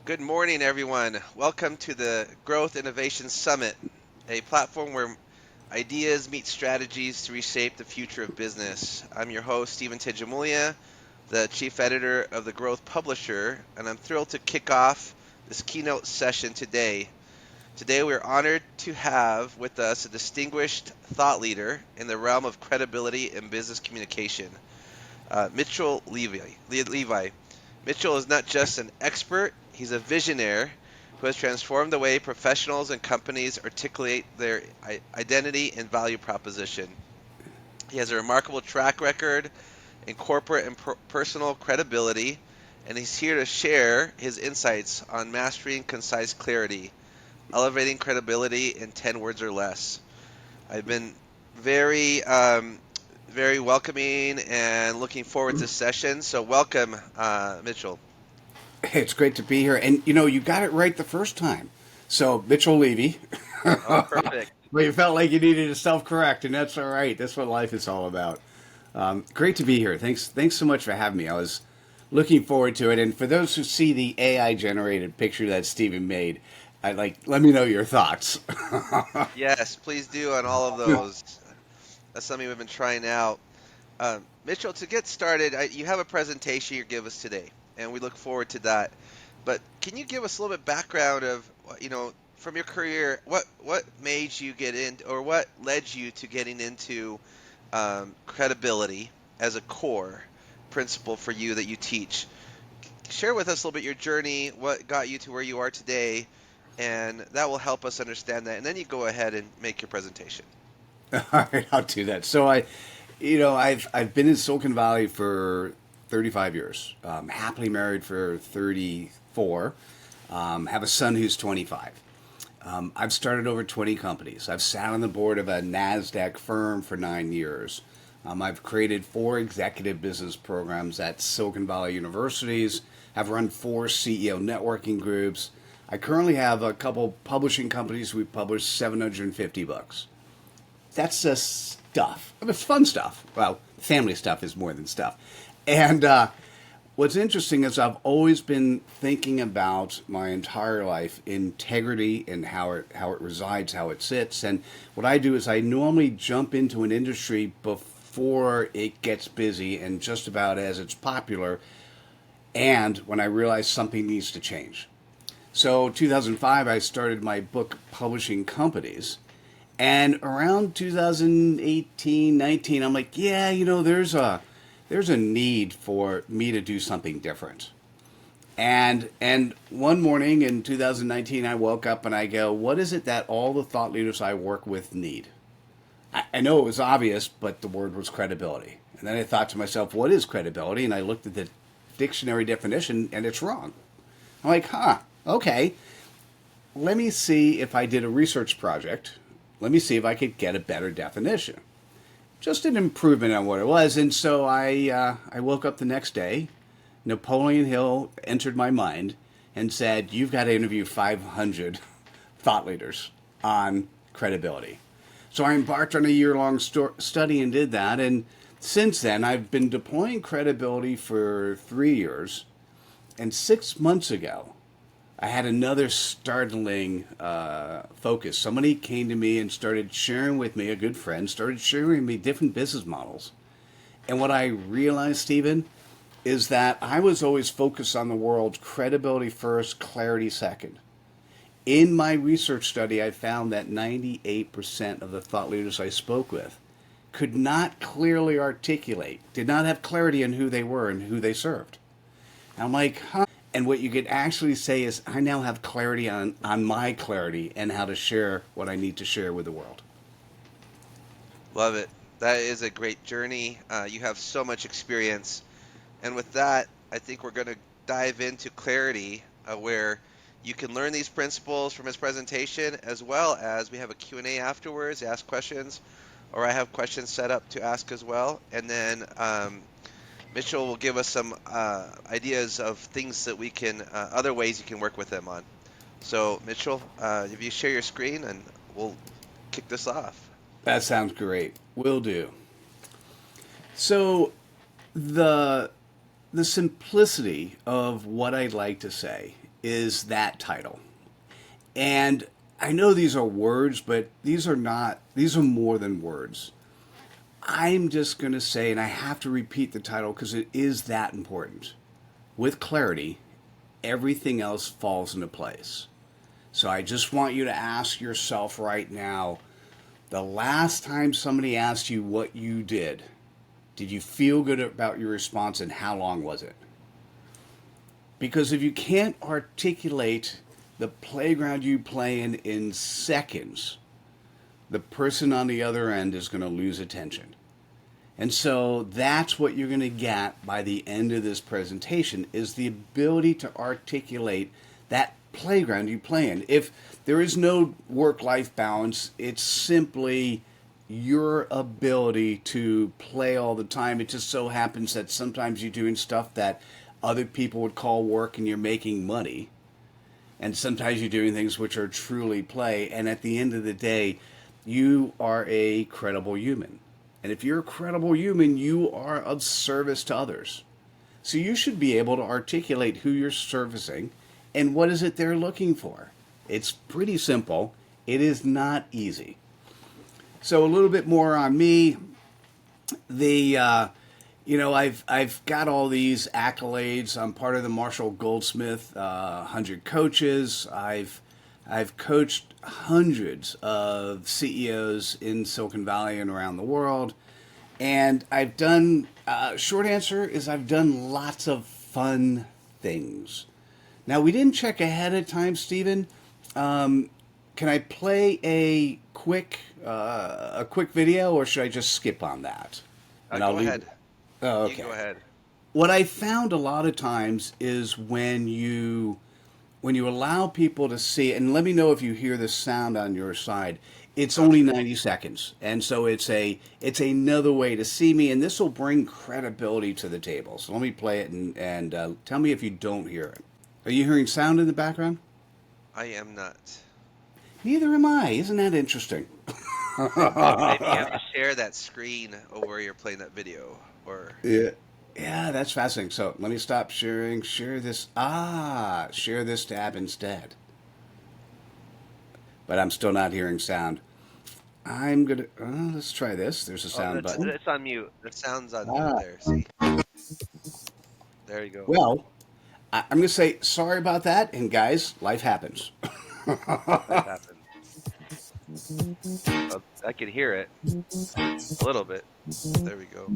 Good morning, everyone. Welcome to the Growth Innovation Summit, a platform where ideas meet strategies to reshape the future of business. I'm your host, Stephen Tejamulia, the chief editor of the Growth Publisher, and I'm thrilled to kick off this keynote session today. Today, we're honored to have with us a distinguished thought leader in the realm of credibility and business communication, Mitchell Levy. Mitchell is not just an expert, he's a visionary who has transformed the way professionals and companies articulate their identity and value proposition. He has a remarkable track record in corporate and personal credibility, and he's here to share his insights on mastering concise clarity, elevating credibility in 10 words or less. I've been very, very welcoming and looking forward to this session. So, welcome, Mitchell. It's great to be here. And you got it right the first time. So, Mitchell Levy. Oh, perfect. But you felt like you needed to self correct, and that's all right. That's what life is all about. Great to be here. Thanks so much for having me. I was looking forward to it. And for those who see the AI generated picture that Steven made, let me know your thoughts. Yes, please do on all of those. That's something we've been trying out. Mitchell, to get started, you have a presentation you give us today, and we look forward to that. But can you give us a little bit background of, from your career, what made you get in, or what led you to getting into credibility as a core principle for you that you teach? Share with us a little bit your journey, what got you to where you are today, and that will help us understand that. And then you go ahead and make your presentation. All right, I'll do that. So I've been in Silicon Valley for 35 years. Happily married for 34. Have a son who's 25. I've started over 20 companies. I've sat on the board of a NASDAQ firm for 9 years. I've created 4 executive business programs at Silicon Valley universities, have run 4 CEO networking groups. I currently have a couple publishing companies. We publish 750 books. That's just stuff. It's fun stuff. Well, family stuff is more than stuff. And what's interesting is I've always been thinking about my entire life integrity and how it resides, how it sits. And what I do is I normally jump into an industry before it gets busy and just about as it's popular, and when I realize something needs to change. So 2005, I started my book publishing companies. And around 2018, 19, I'm like, yeah, there's a need for me to do something different. And one morning in 2019, I woke up and I go, what is it that all the thought leaders I work with need? I know it was obvious, but the word was credibility. And then I thought to myself, what is credibility? And I looked at the dictionary definition, and it's wrong. I'm like, okay. Let me see if I did a research project. Let me see if I could get a better definition. Just an improvement on what it was. And so I woke up the next day. Napoleon Hill entered my mind and said, you've got to interview 500 thought leaders on credibility. So I embarked on a year-long study and did that. And since then, I've been deploying credibility for 3 years. And 6 months ago, I had another startling focus. Somebody came to me and started sharing with me, a good friend, started sharing with me different business models. And what I realized, Stephen, is that I was always focused on the world credibility first, clarity second. In my research study, I found that 98% of the thought leaders I spoke with could not clearly articulate, did not have clarity in who they were and who they served. And I'm like, And what you could actually say is, I now have clarity on my clarity and how to share what I need to share with the world. Love it. That is a great journey. You have so much experience. And with that, I think we're going to dive into clarity, where you can learn these principles from his presentation, as well as we have a Q&A afterwards, ask questions, or I have questions set up to ask as well. And then Mitchell will give us some ideas of things that we can, other ways you can work with them on. So, Mitchell, if you share your screen, and we'll kick this off. That sounds great. Will do. So the the simplicity of what I'd like to say is that title. And I know these are words, but these are not, these are more than words. I'm just going to say, and I have to repeat the title because it is that important. With clarity, everything else falls into place. So I just want you to ask yourself right now, the last time somebody asked you what you did you feel good about your response, and how long was it? Because if you can't articulate the playground you play in seconds, the person on the other end is going to lose attention. And so that's what you're going to get by the end of this presentation, is the ability to articulate that playground you play in. If there is no work-life balance, it's simply your ability to play all the time. It just so happens that sometimes you're doing stuff that other people would call work and you're making money. And sometimes you're doing things which are truly play. And at the end of the day, you are a credible human. And if you're a credible human, you are of service to others. So you should be able to articulate who you're servicing and what is it they're looking for. It's pretty simple. It is not easy. So a little bit more on me. I've got all these accolades. I'm part of the Marshall Goldsmith 100 coaches. I've coached hundreds of CEOs in Silicon Valley and around the world. And I've done, short answer is I've done lots of fun things. Now, we didn't check ahead of time, Stephen. Can I play a quick video, or should I just skip on that? And Go ahead. Oh, okay. You go ahead. What I found a lot of times is when you allow people to see, and let me know if you hear the sound on your side. It's only 90 seconds, and so it's another way to see me, and this will bring credibility to the table. So let me play it and tell me if you don't hear it. Are you hearing sound in the background? I am not. Neither am I. Isn't that interesting? Maybe you have to share that screen where you're playing that video, or Yeah. Yeah, that's fascinating. So let me stop sharing. Share this. Share this tab instead. But I'm still not hearing sound. I'm gonna. Let's try this. There's a sound button. It's on mute. The sound's on mute there. See, there you go. Well, I'm gonna say sorry about that. And guys, life happens. Life happened. I could hear it a little bit. There we go.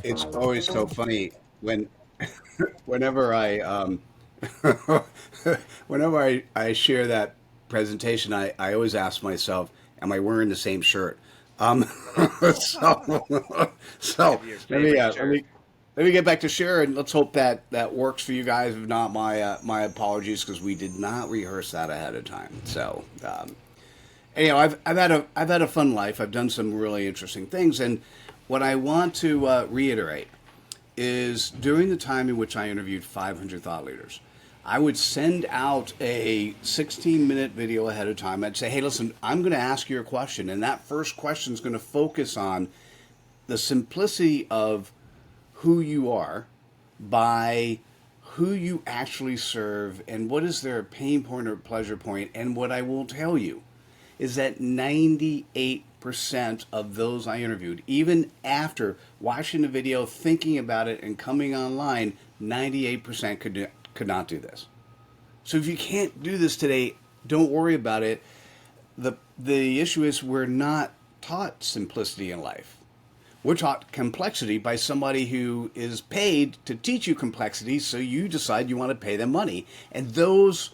It's always so funny whenever I share that presentation, I always ask myself, am I wearing the same shirt? So let me get back to share, and let's hope that works for you guys. If not, my apologies, because we did not rehearse that ahead of time. So anyhow, I've had a fun life. I've done some really interesting things, and what I want to reiterate is during the time in which I interviewed 500 thought leaders, I would send out a 16-minute video ahead of time. I'd say, hey, listen, I'm going to ask you a question, and that first question is going to focus on the simplicity of who you are by who you actually serve and what is their pain point or pleasure point. And what I will tell you is that 98% of those I interviewed, even after watching the video, thinking about it, and coming online, 98% could not do this. So if you can't do this today, don't worry about it. The issue is we're not taught simplicity in life. We're taught complexity by somebody who is paid to teach you complexity, so you decide you want to pay them money. And those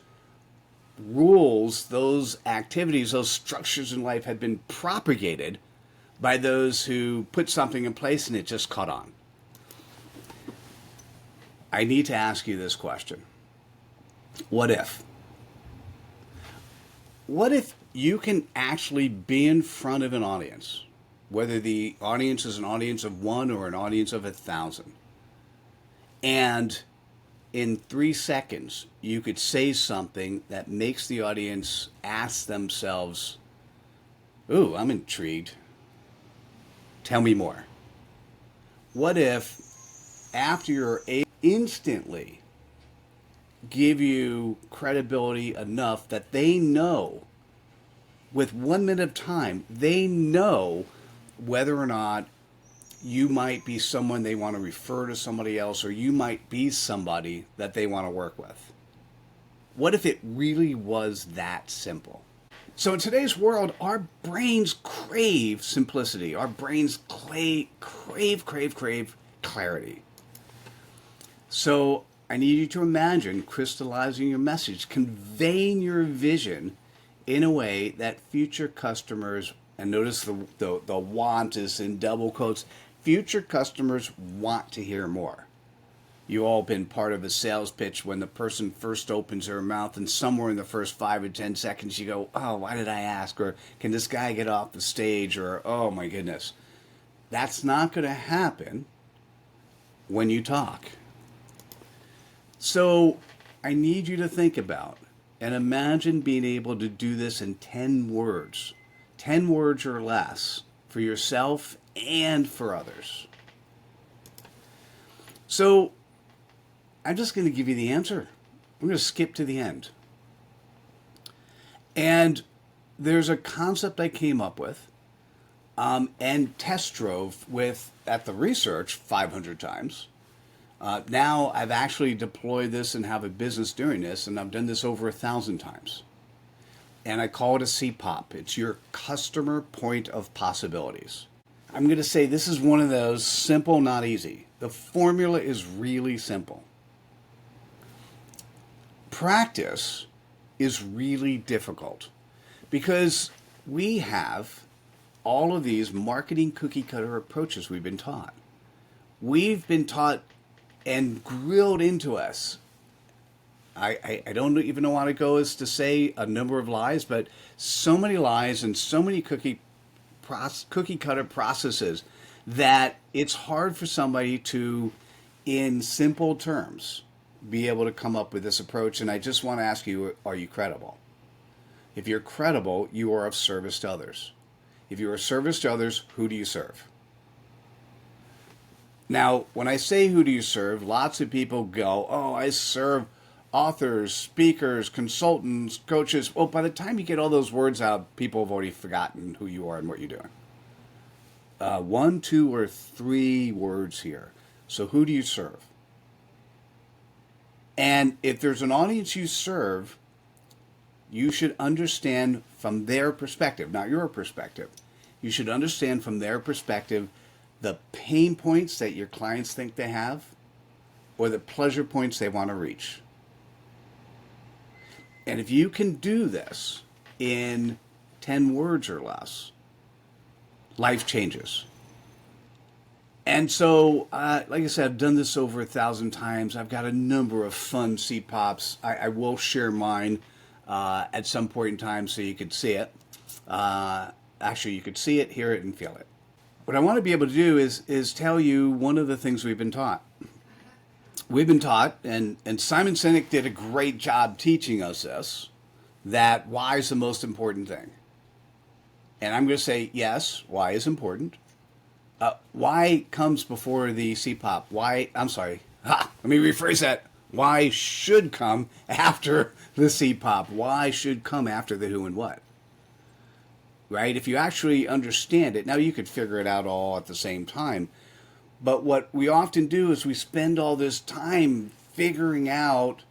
rules, those activities, those structures in life have been propagated by those who put something in place and it just caught on. I need to ask you this question. What if? What if you can actually be in front of an audience, whether the audience is an audience of one or an audience of 1,000, and in 3 seconds, you could say something that makes the audience ask themselves, ooh, I'm intrigued. Tell me more. What if, after you're able instantly give you credibility enough that they know, with 1 minute of time, they know whether or not you might be someone they want to refer to somebody else, or you might be somebody that they want to work with. What if it really was that simple? So in today's world, our brains crave simplicity. Our brains crave clarity. So I need you to imagine crystallizing your message, conveying your vision in a way that future customers, and notice the want is in double quotes, future customers want to hear more. You all been part of a sales pitch when the person first opens their mouth and somewhere in the first 5 or 10 seconds you go, oh, why did I ask? Or can this guy get off the stage? Or, oh my goodness. That's not going to happen when you talk. So I need you to think about and imagine being able to do this in 10 words. 10 words or less for yourself and for others. So I'm just going to give you the answer. I'm going to skip to the end. And there's a concept I came up with and test drove with at the research 500 times. Now I've actually deployed this and have a business doing this, and I've done this over 1,000 times. And I call it a CPOP. It's your customer point of possibilities. I'm going to say this is one of those simple, not easy. The formula is really simple. Practice is really difficult because we have all of these marketing cookie cutter approaches we've been taught. We've been taught and grilled into us. I don't even know how to go as to say a number of lies, but so many lies and so many cookie cutter processes that it's hard for somebody to, in simple terms, be able to come up with this approach. And I just want to ask you, are you credible? If you're credible, you are of service to others. If you're of service to others, who do you serve? Now, when I say who do you serve, lots of people go, oh, I serve authors, speakers, consultants, coaches. Well, by the time you get all those words out, people have already forgotten who you are and what you're doing. 1, 2, or 3 words here. So who do you serve? And if there's an audience you serve, you should understand from their perspective, not your perspective. You should understand from their perspective the pain points that your clients think they have or the pleasure points they want to reach. And if you can do this in 10 words or less, life changes. And so, like I said, I've done this over 1,000 times. I've got a number of fun CPOPs. I will share mine at some point in time so you could see it. Actually, you could see it, hear it, and feel it. What I want to be able to do is tell you one of the things we've been taught. We've been taught, and Simon Sinek did a great job teaching us this, that why is the most important thing. And I'm going to say, yes, why is important. Why comes before the CPOP? Why, I'm sorry, let me rephrase that. Why should come after the CPOP? Why should come after the who and what? Right? If you actually understand it, now you could figure it out all at the same time. But what we often do is we spend all this time figuring out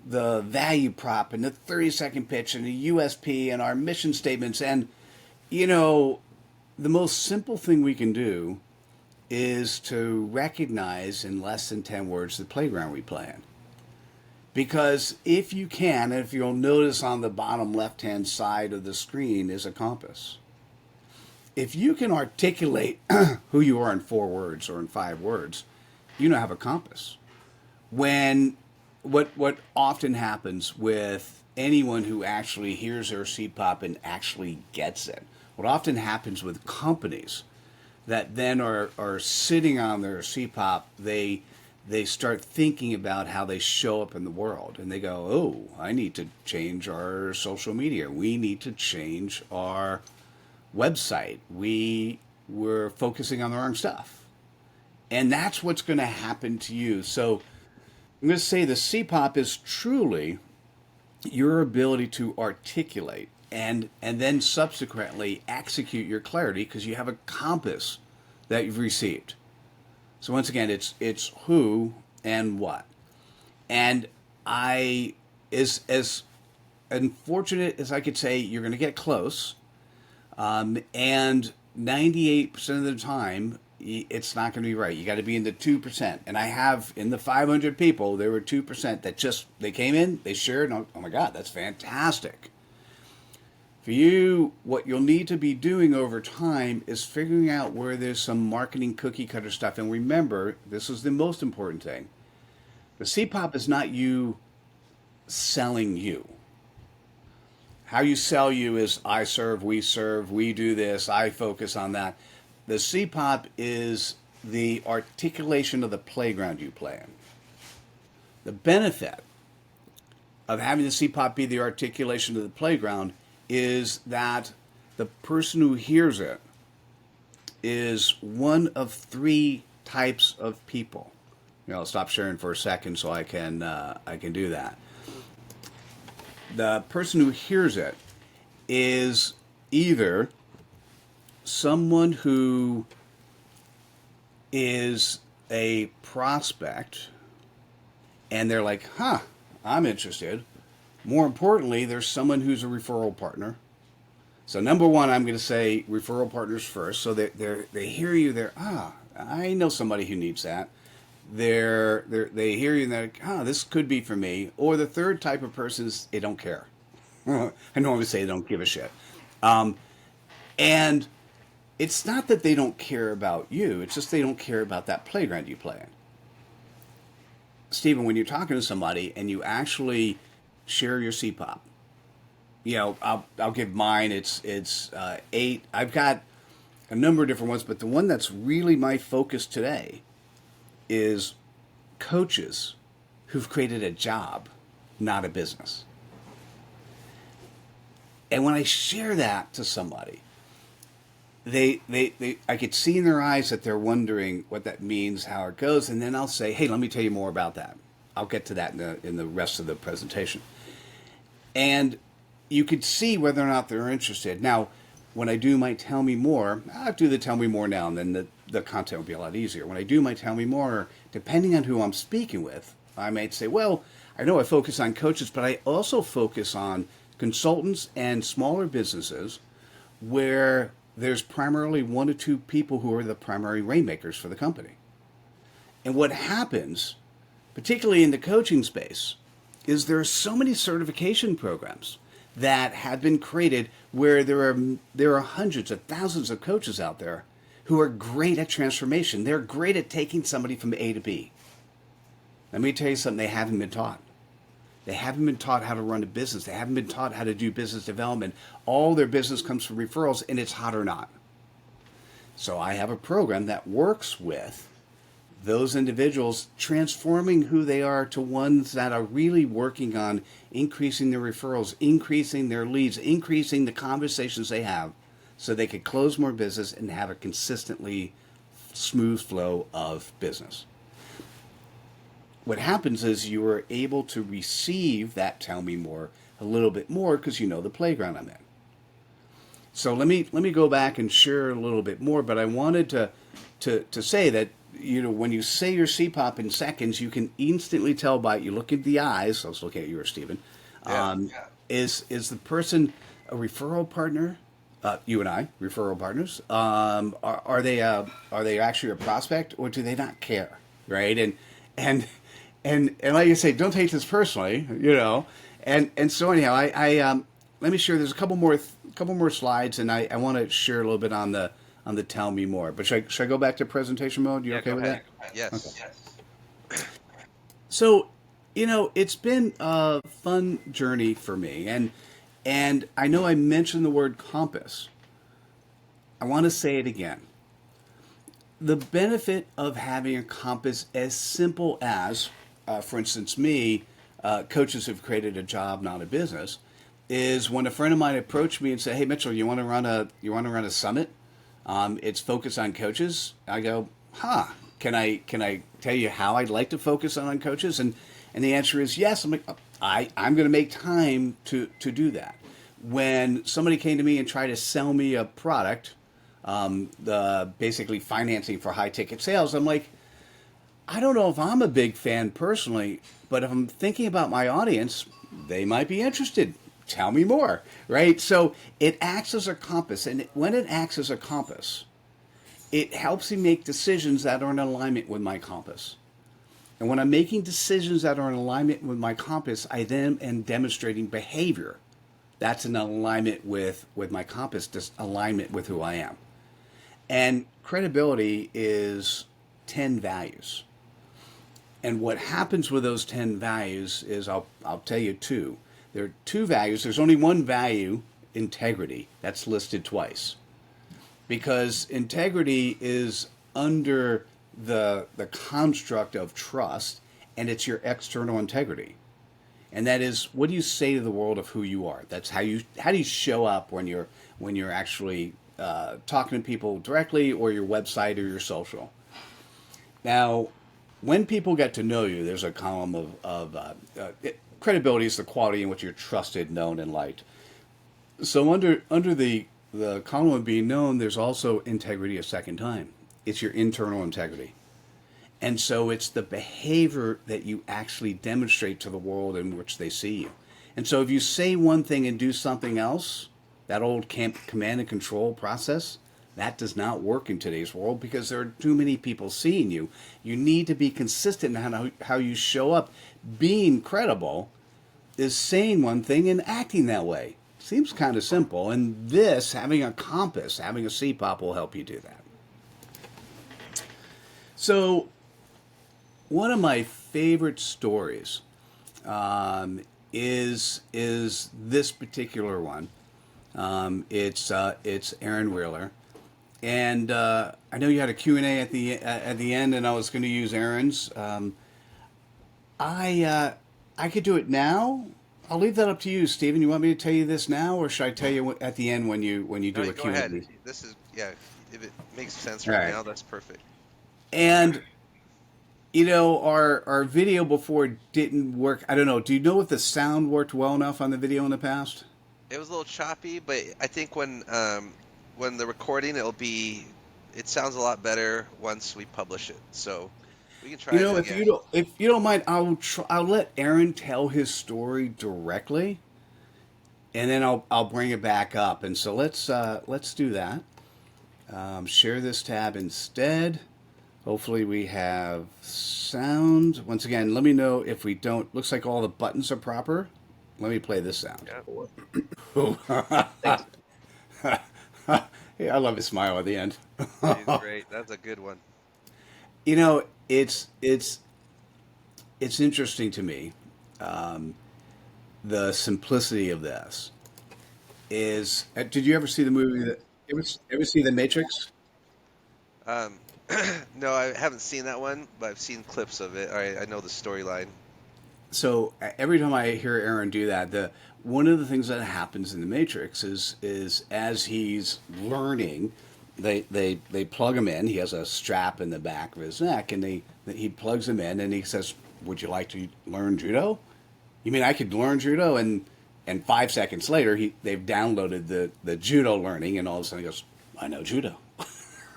the value prop and the 30-second pitch and the USP and our mission statements. And, you know, the most simple thing we can do is to recognize in less than 10 words the playground we play in. Because if you can, and if you'll notice on the bottom left-hand side of the screen is a compass. If you can articulate who you are in 4 words or in 5 words, you now have a compass. When what often happens with anyone who actually hears their CPOP and actually gets it, what often happens with companies that then are sitting on their CPOP, they start thinking about how they show up in the world. And they go, oh, I need to change our social media. We need to change our website. We're focusing on the wrong stuff. And that's what's going to happen to you. So I'm going to say the CPOP is truly your ability to articulate and then subsequently execute your clarity because you have a compass that you've received. So once again, it's who and what. And I is as unfortunate as I could say, you're going to get close, and 98% of the time, it's not going to be right. You got to be in the 2%. And I have in the 500 people, there were 2% that just they came in, they shared, and oh my God, that's fantastic. For you, what you'll need to be doing over time is figuring out where there's some marketing cookie cutter stuff. And remember, this is the most important thing. The CPOP is not you selling you. How you sell you is I serve, we do this, I focus on that. The CPOP is the articulation of the playground you play in. The benefit of having the CPOP be the articulation of the playground is that the person who hears it is one of three types of people. I'll stop sharing for a second so I can do that. The person who hears it is either someone who is a prospect and they're like, I'm interested. More importantly, there's someone who's a referral partner. So number one, I'm going to say referral partners first. So they hear you, I know somebody who needs that. They hear you and they're like, this could be for me. Or the third type of person is they don't care. I normally say they don't give a shit. And it's not that they don't care about you. It's just they don't care about that playground you play in. Stephen, when you're talking to somebody and you actually share your CPOP, I'll give mine. It's 8. I've got a number of different ones, but the one that's really my focus today is coaches who've created a job, not a business. And when I share that to somebody, they I could see in their eyes that they're wondering what that means, how it goes, and then I'll say, hey, let me tell you more about that. I'll get to that in the rest of the presentation. And you could see whether or not they're interested. Now, when I do my tell me more, I'll do the tell me more now, and then the content will be a lot easier. When I do my tell me more, depending on who I'm speaking with, I might say, well, I know I focus on coaches, but I also focus on consultants and smaller businesses where there's primarily 1 or 2 people who are the primary rainmakers for the company. And what happens, particularly in the coaching space, is there are so many certification programs that have been created where there are hundreds of thousands of coaches out there who are great at transformation. They're great at taking somebody from A to B. Let me tell you something they haven't been taught. They haven't been taught how to run a business. They haven't been taught how to do business development. All their business comes from referrals, and it's hot or not. So I have a program that works with those individuals, transforming who they are to ones that are really working on increasing their referrals, increasing their leads, increasing the conversations they have so they could close more business and have a consistently smooth flow of business. What happens is you are able to receive that tell me more a little bit more because you know the playground I'm in. So let me go back and share a little bit more, but I wanted to say that when you say your CPOP in seconds, you can instantly tell by you look at the eyes. I was looking at you, Stephen. Is the person a referral partner? You and I, referral partners. Are they actually a prospect, or do they not care? Right? And like you say, don't take this personally. And so anyhow, I let me share. There's a couple more slides, and I want to share a little bit on the tell me more. But should I go back to presentation mode? You okay with that? Yes. Okay. Yes. So, it's been a fun journey for me, and I know I mentioned the word compass. I want to say it again. The benefit of having a compass as simple as, for instance, me, coaches have created a job, not a business, is when a friend of mine approached me and said, "Hey, Mitchell, you want to run a summit? It's focused on coaches." I go, "Can I tell you how I'd like to focus on coaches?" And the answer is yes. I'm like, I'm going to make time to do that. When somebody came to me and tried to sell me a product, the basically financing for high ticket sales, I'm like, I don't know if I'm a big fan personally, but if I'm thinking about my audience, they might be interested. Tell me more, right? So it acts as a compass, and when it acts as a compass, it helps me make decisions that are in alignment with my compass. And when I'm making decisions that are in alignment with my compass, I then am demonstrating behavior that's in alignment with my compass, just alignment with who I am. And credibility is 10 values. And what happens with those 10 values is I'll tell you two. There are two values. There's only one value, integrity, that's listed twice. Because integrity is under the construct of trust, and it's your external integrity. And that is, what do you say to the world of who you are? That's how do you show up when you're actually talking to people directly, or your website or your social. Now, when people get to know you, there's a column credibility is the quality in which you're trusted, known, and liked. So under the column of being known, there's also integrity a second time. It's your internal integrity. And so it's the behavior that you actually demonstrate to the world in which they see you. And so if you say one thing and do something else, that old command and control process, that does not work in today's world because there are too many people seeing you. You need to be consistent in how you show up. Being credible is saying one thing and acting that way. Seems kind of simple. And this, having a compass, having a CPOP will help you do that. So one of my favorite stories is this particular one. It's Aaron Wheeler, and I know you had a Q&A at the end, and I was going to use Aaron's. I could do it now. I'll leave that up to you, Stephen. You want me to tell you this now, or should I tell you at the end when you do No, a go Q&A? ahead. This is, yeah. If it makes sense All right right. now, that's perfect. And our video before didn't work. I don't know. Do you know if the sound worked well enough on the video in the past? It was a little choppy, but I think when the recording, it sounds a lot better once we publish it. So we can try it again. If you don't mind, I'll let Aaron tell his story directly, and then I'll bring it back up. And so let's do that. Share this tab instead. Hopefully we have sound. Once again, let me know if we don't. Looks like all the buttons are proper. Let me play this sound. Yeah. Thanks. Yeah, I love his smile at the end. He's great. That's a good one. You know, it's interesting to me. The simplicity of this is. Did you ever see the movie that? Ever see The Matrix? Um, no, I haven't seen that one, but I've seen clips of it. I know the storyline. So every time I hear Aaron do that, the one of the things that happens in the Matrix is as he's learning, they plug him in. He has a strap in the back of his neck, and he plugs him in, and he says, "Would you like to learn judo?" You mean I could learn judo? And 5 seconds later, they've downloaded the judo learning, and all of a sudden he goes, "I know judo,"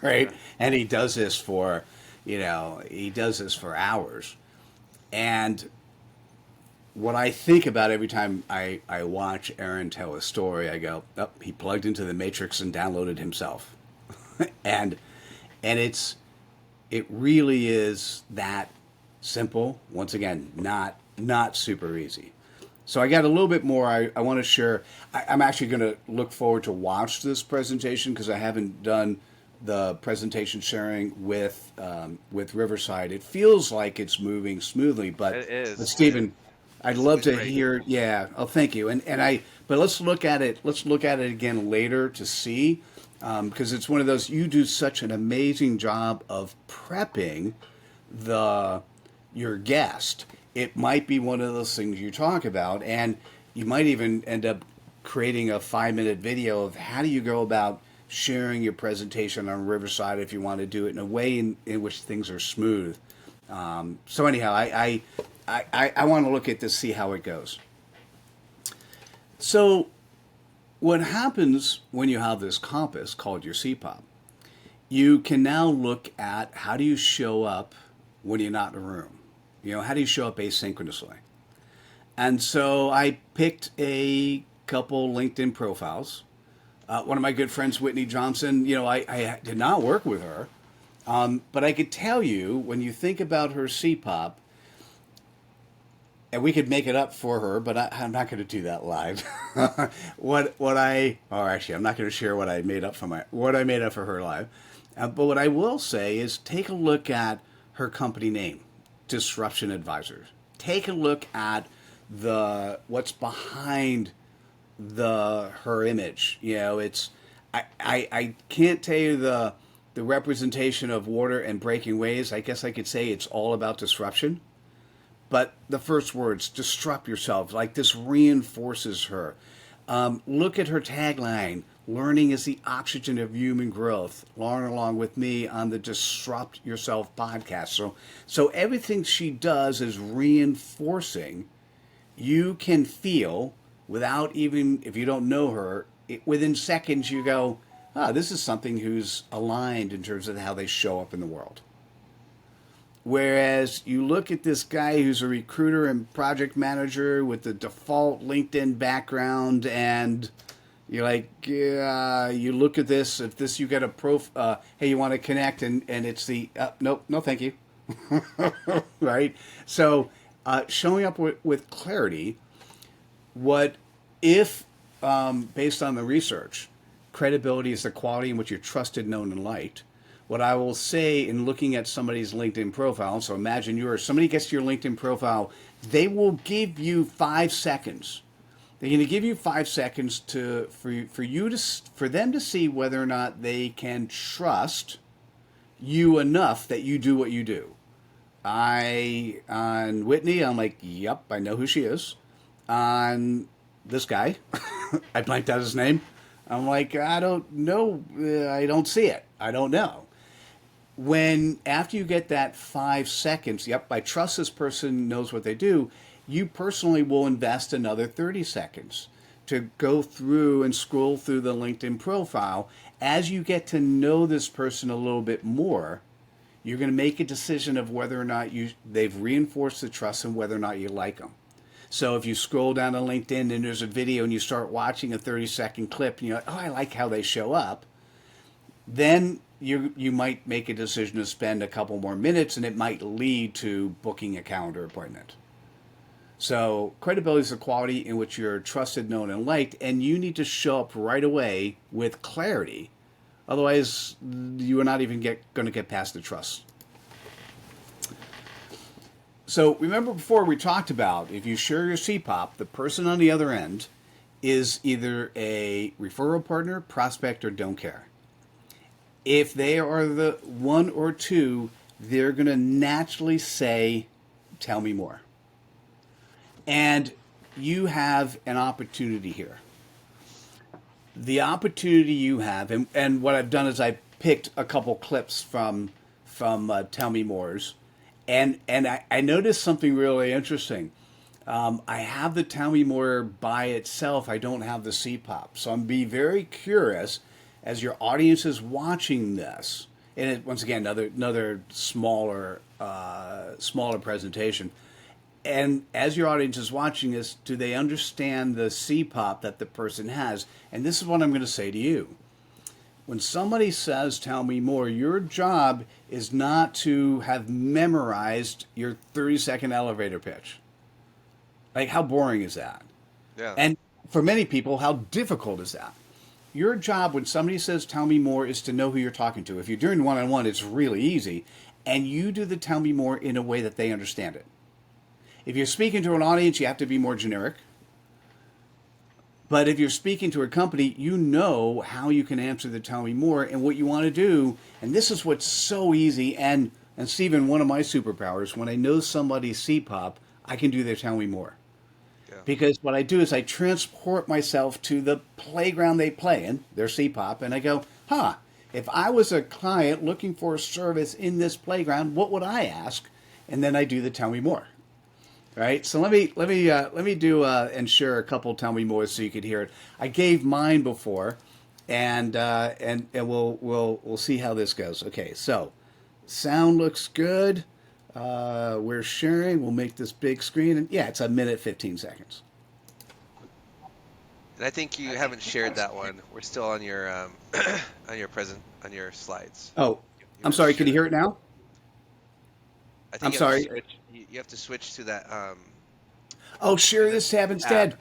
right? And he does this for, hours, and what I think about every time I watch Aaron tell a story, I go, oh, he plugged into the Matrix and downloaded himself. and it really is that simple. Once again, not super easy. So I got a little bit more I want to share. I'm actually going to look forward to watch this presentation because I haven't done the presentation sharing with Riverside. It feels like it's moving smoothly, but It is. Stephen, I'd love It's to great. hear. Yeah. Oh, thank you. But let's look at it. Let's look at it again later to see, because it's one of those. You do such an amazing job of prepping your guest. It might be one of those things you talk about, and you might even end up creating a 5-minute video of how do you go about sharing your presentation on Riverside if you want to do it in a way in which things are smooth. So anyhow, I want to look at this, see how it goes. So what happens when you have this compass called your CPOP, you can now look at how do you show up when you're not in a room. How do you show up asynchronously? And so I picked a couple LinkedIn profiles. One of my good friends, Whitney Johnson, I did not work with her, but I could tell you when you think about her CPOP, and we could make it up for her, but I'm not going to do that live. Actually, I'm not going to share what I made up for her live. But what I will say is take a look at her company name, Disruption Advisors. Take a look at what's behind her image. I can't tell you the representation of water and breaking waves. I guess I could say it's all about disruption. But the first words, disrupt yourself, like this reinforces her. Look at her tagline, learning is the oxygen of human growth, along with me on the Disrupt Yourself podcast. So everything she does is reinforcing. You can feel, without even, if you don't know her, within seconds you go, this is something who's aligned in terms of how they show up in the world. Whereas you look at this guy who's a recruiter and project manager with the default LinkedIn background, and you're like, you look at this, if this, you get a hey, you want to connect, and it's nope, no thank you. Right? So showing up with clarity, what if, based on the research, credibility is the quality in which you're trusted, known, and liked. What I will say in looking at somebody's LinkedIn profile, so imagine somebody gets to your LinkedIn profile, they will give you 5 seconds. They're going to give you 5 seconds for them to see whether or not they can trust you enough that you do what you do. On Whitney, I'm like, yep, I know who she is. On this guy, I blanked out his name. I'm like, I don't know. I don't see it. I don't know. After you get that 5 seconds, yep, I trust this person knows what they do, you personally will invest another 30 seconds to go through and scroll through the LinkedIn profile. As you get to know this person a little bit more, you're going to make a decision of whether or not they've reinforced the trust and whether or not you like them. So if you scroll down to LinkedIn and there's a video and you start watching a 30-second clip and you're like, I like how they show up, then you might make a decision to spend a couple more minutes, and it might lead to booking a calendar appointment. So credibility is the quality in which you're trusted, known, and liked, and you need to show up right away with clarity. Otherwise, you are not even going to get past the trust. So remember before we talked about, if you share your CPOP, the person on the other end is either a referral partner, prospect, or don't care. If they are the one or two, they're going to naturally say, tell me more. And you have an opportunity here. The opportunity you have, and what I've done is I picked a couple clips from Tell Me More's, and I noticed something really interesting. I have the Tell Me More by itself. I don't have the CPOP. So I'm be very curious as your audience is watching this. And once again, another smaller presentation. And as your audience is watching this, do they understand the CPOP that the person has? And this is what I'm going to say to you. When somebody says, tell me more, your job is not to have memorized your 30-second elevator pitch. Like, how boring is that? Yeah. And for many people, how difficult is that? Your job when somebody says, tell me more, is to know who you're talking to. If you're doing one-on-one, it's really easy. And you do the tell me more in a way that they understand it. If you're speaking to an audience, you have to be more generic. But if you're speaking to a company, you know how you can answer the tell me more and what you want to do. And this is what's so easy. And Stephen, one of my superpowers, when I know somebody's CPOP, I can do their tell me more. Yeah. Because what I do is I transport myself to the playground they play in, their CPOP, and I go, if I was a client looking for a service in this playground, what would I ask? And then I do the tell me more. Right. So let me do and share a couple. Tell me more so you could hear it. I gave mine before, and we'll see how this goes. Okay. So sound looks good. We're sharing. We'll make this big screen, and yeah, it's a minute 15 seconds. And I think you haven't shared that one. We're still on your on your slides. Oh, You I'm want to sorry. Can share you that? hear it now? I think I'm sorry. you have to switch to that Oh, share the this tab tab. instead.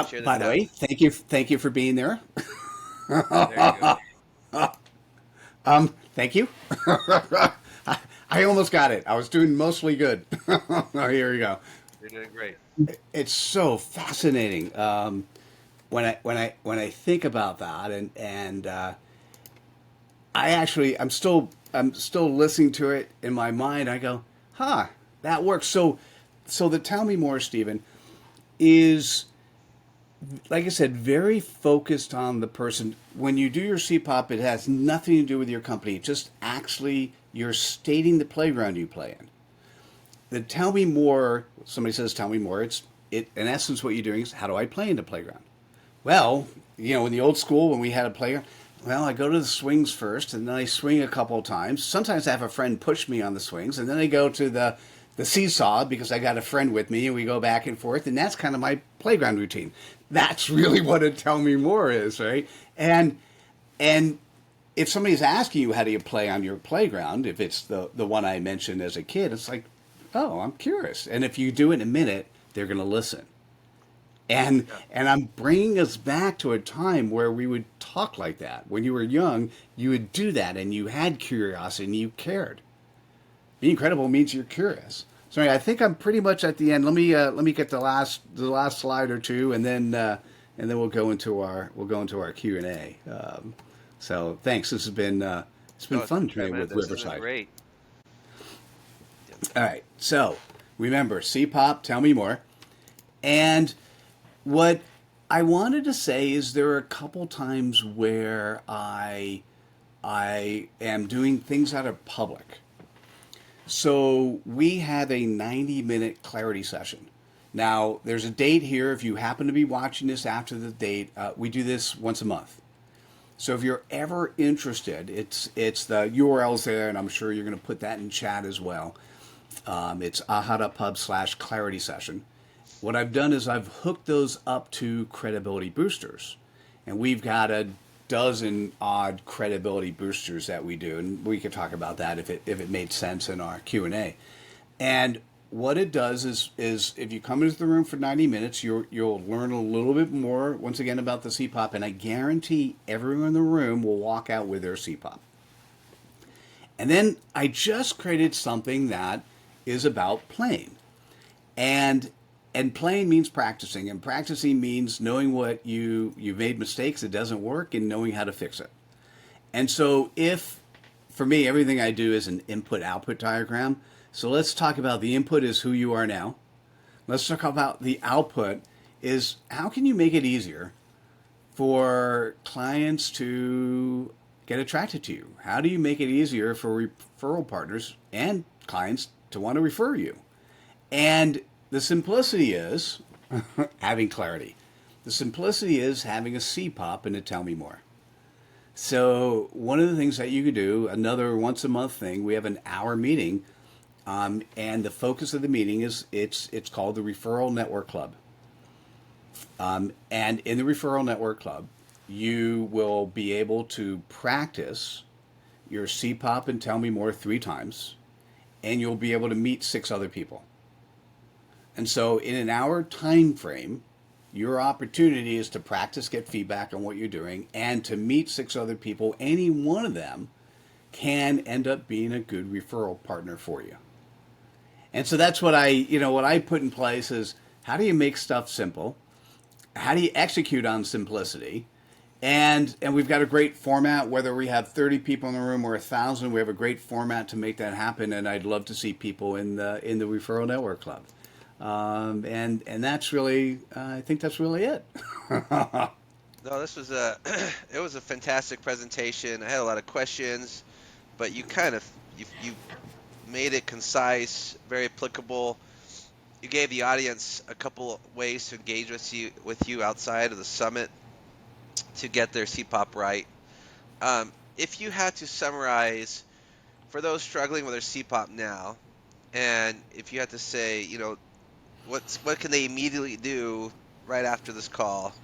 Share the By the tab. way, thank you for being there. There you go. Thank you. I almost got it. I was doing mostly good. Oh, here we go. You're doing great. It's so fascinating when I think about that, and I'm still listening to it in my mind. I go, huh, that works. So the tell me more, Stephen, is like I said, very focused on the person. When you do your CPOP, it has nothing to do with your company. It just actually you're stating the playground you play in. The tell me more. Somebody says tell me more. It's it in essence what you're doing is how do I play in the playground? Well, in the old school when we had a playground, well, I go to the swings first, and then I swing a couple of times. Sometimes I have a friend push me on the swings, and then I go to the seesaw because I got a friend with me, and we go back and forth, and that's kind of my playground routine. That's really what a tell me more is, right? And if somebody's asking you how do you play on your playground, if it's the one I mentioned as a kid, it's like, oh, I'm curious. And if you do it in a minute, they're going to listen. And Yeah. and I'm bringing us back to a time where we would talk like that. When you were young, you would do that, and you had curiosity, and you cared. Being credible means you're curious. So I think I'm pretty much at the end. Let me get the last slide or two, and then we'll go into our Q&A. So thanks. This has been it's been Oh, it's been fun today with tremendous. This is Riverside. great. All right. So remember, CPOP. Tell me more. And what I wanted to say is there are a couple times where I am doing things out of public. So we have a 90-minute clarity session. Now, there's a date here. If you happen to be watching this after the date, we do this once a month. So if you're ever interested, it's the URL's there, and I'm sure you're going to put that in chat as well. It's aha.pub/clarity session. What I've done is I've hooked those up to credibility boosters, and we've got a dozen odd credibility boosters that we do, and we could talk about that if it made sense in our Q&A. And what it does is if you come into the room for 90 minutes, you'll learn a little bit more once again about the CPOP, and I guarantee everyone in the room will walk out with their CPOP. And then I just created something that is about playing. And and playing means practicing, and practicing means knowing what you've made mistakes, it doesn't work, and knowing how to fix it. And so if for me everything I do is an input output diagram. So let's talk about the input is who you are now. Let's talk about the output is how can you make it easier for clients to get attracted to you? How do you make it easier for referral partners and clients to want to refer you? And the simplicity is having clarity. The simplicity is having a CPOP and a tell me more. So one of the things that you could do, another once a month thing, we have an hour meeting, and the focus of the meeting is it's called the Referral Network Club. And in the Referral Network Club, you will be able to practice your CPOP and tell me more 3 times, and you'll be able to meet 6 other people. And so in an hour time frame, your opportunity is to practice, get feedback on what you're doing, and to meet 6 other people. Any one of them can end up being a good referral partner for you. And so that's what I put in place is how do you make stuff simple? How do you execute on simplicity? And we've got a great format, whether we have 30 people in the room or 1,000, we have a great format to make that happen. And I'd love to see people in the Referral Network Club. And that's really, I think that's really it. No, this was a it was a fantastic presentation. I had a lot of questions, but you kind of you made it concise, very applicable. You gave the audience a couple ways to engage with you outside of the summit to get their CPOP right. If you had to summarize for those struggling with their CPOP now, and if you had to say, what can they immediately do right after this call,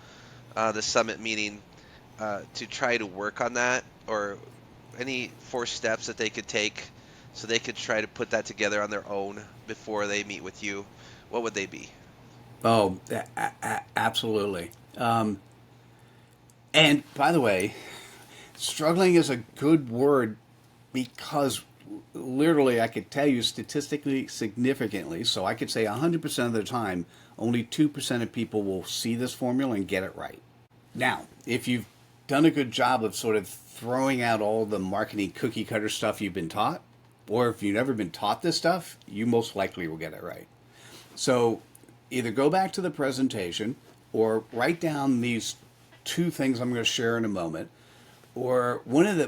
the summit meeting, to try to work on that, or any 4 steps that they could take so they could try to put that together on their own before they meet with you, what would they be? Oh, absolutely. And by the way, struggling is a good word because literally I could tell you statistically significantly, so I could say 100% of the time, only 2% of people will see this formula and get it right. Now, if you've done a good job of sort of throwing out all the marketing cookie cutter stuff you've been taught, or if you've never been taught this stuff, you most likely will get it right. So either go back to the presentation or write down these 2 things I'm going to share in a moment. Or one of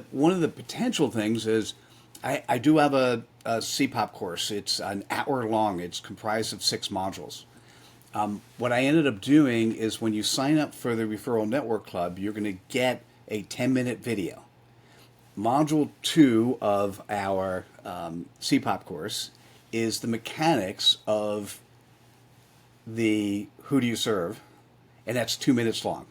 the potential things is I do have a CPOP course. It's an hour long. It's comprised of 6 modules. What I ended up doing is when you sign up for the Referral Network Club, you're going to get a 10-minute video. Module 2 of our CPOP course is the mechanics of the who do you serve, and that's 2 minutes long.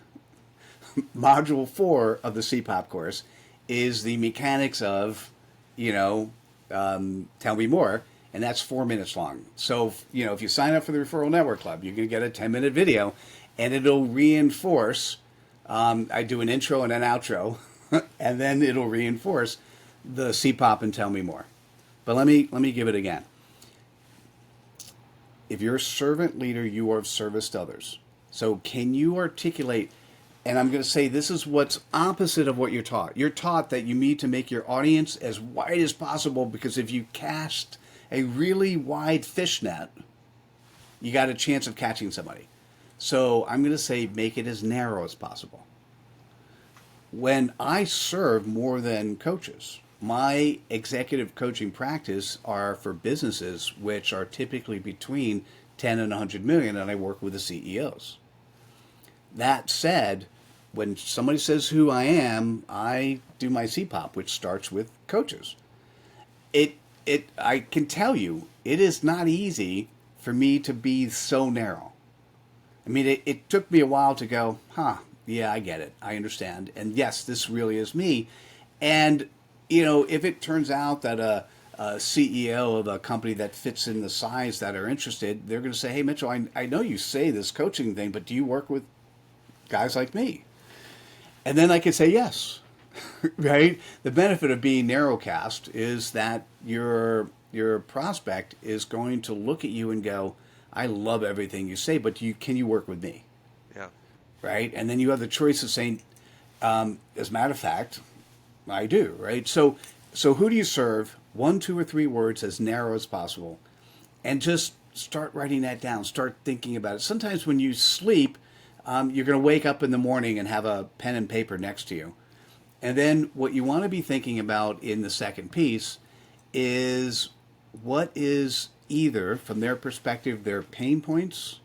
Module 4 of the CPOP course is the mechanics of, tell me more, and that's 4 minutes long. So, if you sign up for the Referral Network Club, you're going to get a 10-minute video, and it'll reinforce. I do an intro and an outro, and then it'll reinforce the CPOP and tell me more. But let me give it again. If you're a servant leader, you are of service to others. So can you articulate, and I'm going to say this is what's opposite of what you're taught. You're taught that you need to make your audience as wide as possible because if you cast a really wide fishnet, you got a chance of catching somebody. So I'm going to say make it as narrow as possible. When I serve more than coaches, my executive coaching practice are for businesses which are typically between 10 and 100 million, and I work with the CEOs. That said, when somebody says who I am, I do my CPOP, which starts with coaches. I can tell you, it is not easy for me to be so narrow. I mean, it took me a while to go, yeah, I get it. I understand. And yes, this really is me. And if it turns out that a CEO of a company that fits in the size that are interested, they're going to say, hey, Mitchell, I know you say this coaching thing, but do you work with guys like me? And then I can say yes, right? The benefit of being narrowcast is that your prospect is going to look at you and go, I love everything you say, but can you work with me? Yeah. Right? And then you have the choice of saying, as a matter of fact, I do, right? So who do you serve? 1, 2, or 3 words as narrow as possible. And just start writing that down. Start thinking about it. Sometimes when you sleep, you're going to wake up in the morning and have a pen and paper next to you. And then what you want to be thinking about in the second piece is what is either, from their perspective, their pain points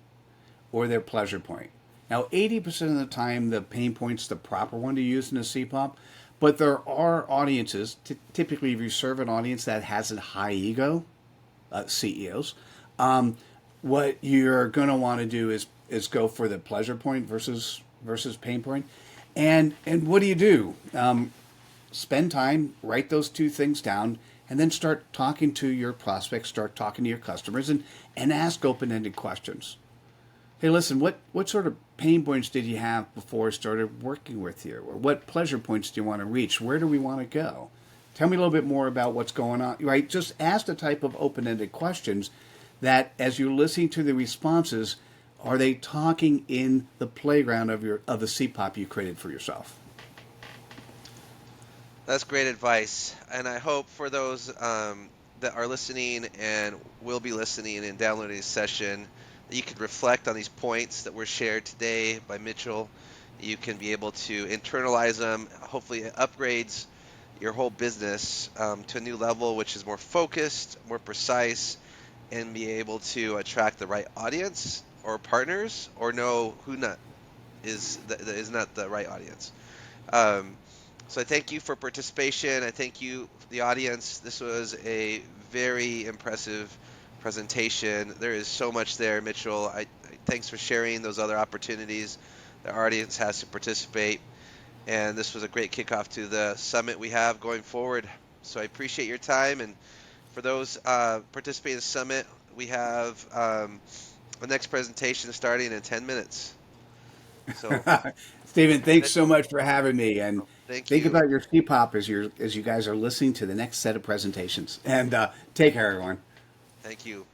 or their pleasure point. Now, 80% of the time, the pain point's the proper one to use in a CPOP, but there are audiences, typically if you serve an audience that has a high ego, CEOs, what you're going to want to do is go for the pleasure point versus pain point. And what do? Spend time, write those 2 things down, and then start talking to your prospects, start talking to your customers, and ask open-ended questions. Hey, listen, what sort of pain points did you have before I started working with you? Or what pleasure points do you want to reach? Where do we want to go? Tell me a little bit more about what's going on, right? Just ask the type of open-ended questions that as you're listening to the responses, are they talking in the playground of the CPOP you created for yourself? That's great advice. And I hope for those that are listening and will be listening and downloading this session, that you could reflect on these points that were shared today by Mitchell. You can be able to internalize them. Hopefully, it upgrades your whole business to a new level, which is more focused, more precise, and be able to attract the right audience or partners, or know who not is not the right audience. Um, so I thank you for participation. I thank you, the audience. This was a very impressive presentation. There is so much there, Mitchell. Thanks for sharing those other opportunities the audience has to participate. And this was a great kickoff to the summit we have going forward. So I appreciate your time. And for those participating in the summit, we have the next presentation starting in 10 minutes. So, Stephen, thanks so Mitchell, much for having me. And thank think you. about your CPOP as you guys are listening to the next set of presentations. And take care, everyone. Thank you.